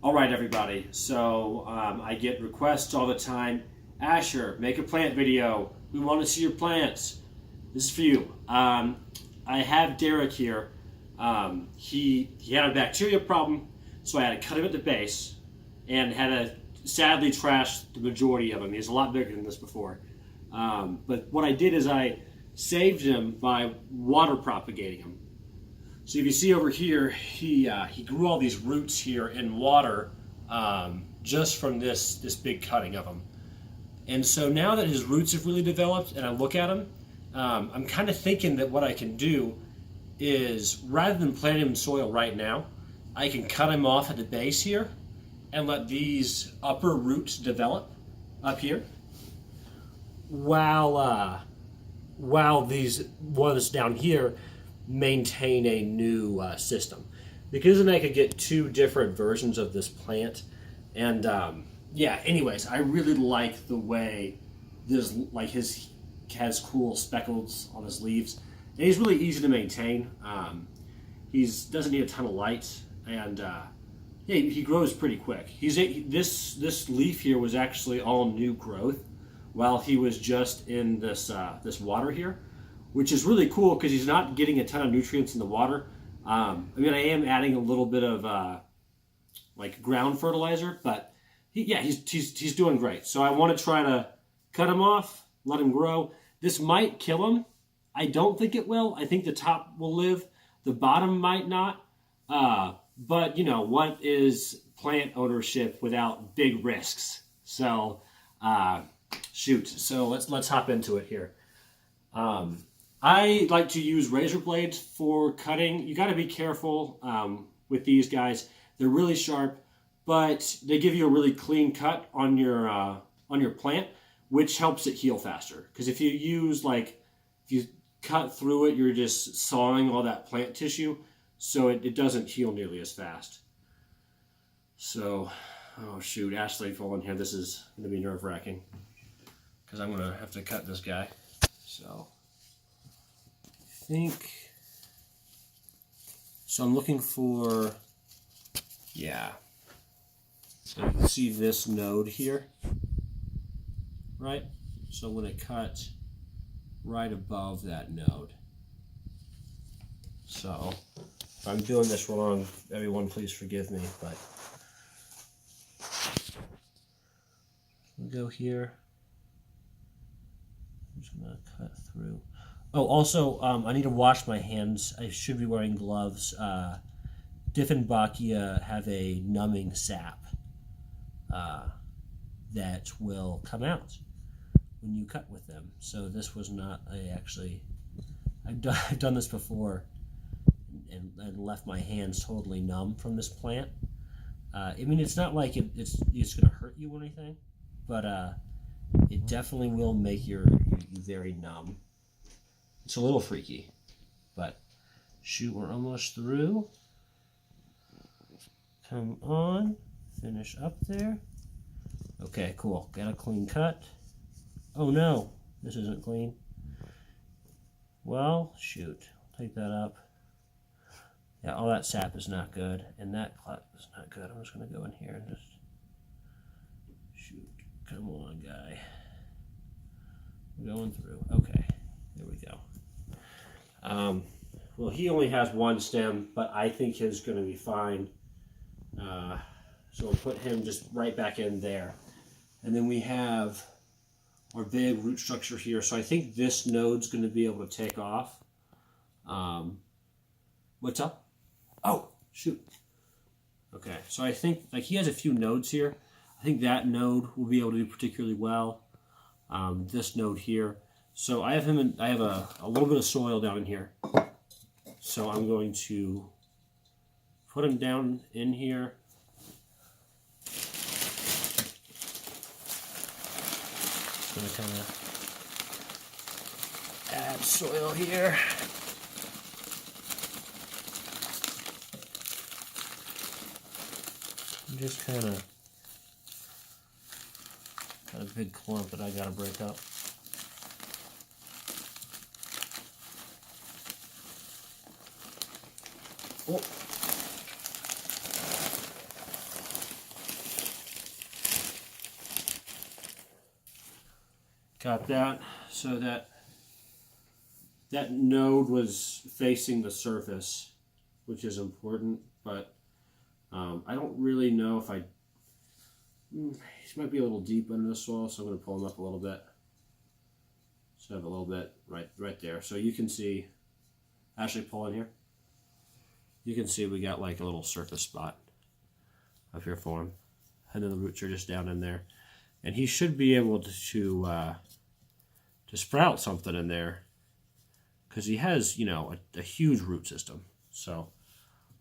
All right, everybody. So I get requests all the time. Asher, make a plant video. We want to see your plants. This is for you. I have Derek here. He had a bacteria problem, so I had to cut him at the base, and had to sadly trash the majority of him. He's a lot bigger than this before. But what I did is I saved him by water propagating him. So if you see over here, he grew all these roots here in water just from this big cutting of him. And so now that his roots have really developed and I look at him, I'm kind of thinking that what I can do is, rather than plant him in soil right now, I can cut him off at the base here and let these upper roots develop up here while these ones down here maintain a new system, because then I could get two different versions of this plant. And yeah, anyways, I really like the way this, like, his has cool speckles on his leaves, and he's really easy to maintain. Doesn't need a ton of light, and yeah, he grows pretty quick. This leaf here was actually all new growth while he was just in this water here, which is really cool because he's not getting a ton of nutrients in the water. I mean, I am adding a little bit of like ground fertilizer, but he's doing great. So I want to try to cut him off, let him grow. This might kill him. I don't think it will. I think the top will live. The bottom might not. But you know, what is plant ownership without big risks? So shoot. So let's hop into it here. I like to use razor blades for cutting. You got to be careful with these guys. They're really sharp, but they give you a really clean cut on your plant, which helps it heal faster. Because if you cut through it, you're just sawing all that plant tissue, so it doesn't heal nearly as fast. So, oh shoot, Ashley falling here. This is going to be nerve-wracking because I'm going to have to cut this guy. So I'm looking for, yeah, so you can see this node here, right? So I'm going to cut right above that node. So if I'm doing this wrong, everyone please forgive me, but we'll go here. I'm just going to cut through. Oh, also, I need to wash my hands. I should be wearing gloves. Diffenbachia have a numbing sap that will come out when you cut with them. So this was not I've done this before and left my hands totally numb from this plant. I mean, it's not like it's going to hurt you or anything, but it definitely will make you very numb. It's a little freaky, but shoot, we're almost through. Come on, finish up there. Okay, cool. Got a clean cut. Oh no, this isn't clean. Well, shoot, take that up. Yeah, all that sap is not good, and that cut is not good. I'm just going to go in here and just shoot. Come on, guy. We're going through. Okay, there we go. Well, he only has one stem, but I think his is going to be fine. So we'll put him just right back in there. And then we have our big root structure here. So I think this node's going to be able to take off. What's up? Oh, shoot. Okay, so I think, like, he has a few nodes here. I think that node will be able to do particularly well. This node here. So I have I have a little bit of soil down in here. So I'm going to put him down in here. Just going to kind of add soil here. And just kind of got a big clump that I got to break up. Oh. got that so that that node was facing the surface, which is important, but I don't really know if he might be a little deep under the soil, so I'm going to pull him up a little bit. So I have a little bit right there. So you can see, actually pull in here. You can see we got like a little surface spot up here for him. And then the roots are just down in there. And he should be able to sprout something in there, because he has, you know, a huge root system. So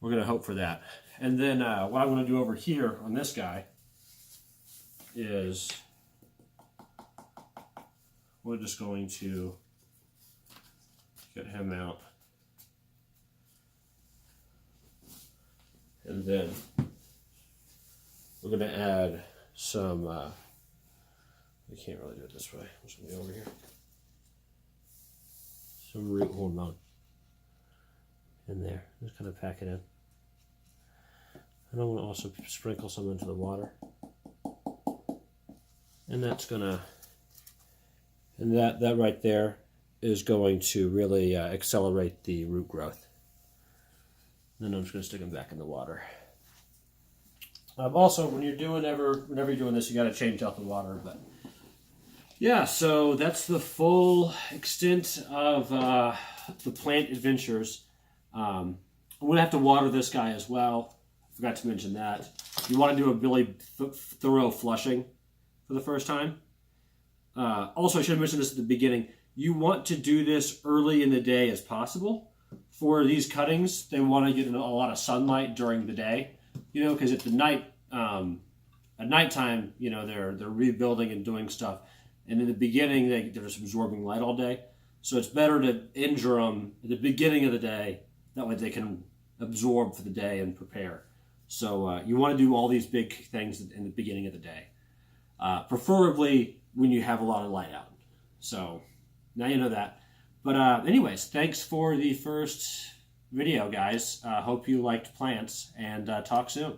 we're going to hope for that. And then what I'm going to do over here on this guy is we're just going to get him out. And then we're going to add some, we can't really do it this way. I'm just going to be over here. Some root hormone in there. Just kind of pack it in. And I want to also sprinkle some into the water. And that's going to, and that right there is going to really accelerate the root growth. And then I'm just going to stick them back in the water. Also, when you're doing whenever you're doing this, you got to change out the water. But yeah, so that's the full extent of the plant adventures. I'm going to have to water this guy as well. I forgot to mention that. You want to do a really thorough flushing for the first time. Also, I should have mentioned this at the beginning. You want to do this early in the day as possible. For these cuttings, they want to get a lot of sunlight during the day, you know, because at nighttime, you know, they're rebuilding and doing stuff, and in the beginning they're just absorbing light all day. So it's better to injure them at the beginning of the day. That way they can absorb for the day and prepare. So you want to do all these big things in the beginning of the day, preferably when you have a lot of light out. So now you know that. But anyways, thanks for the first video, guys. Hope you liked plants, and talk soon.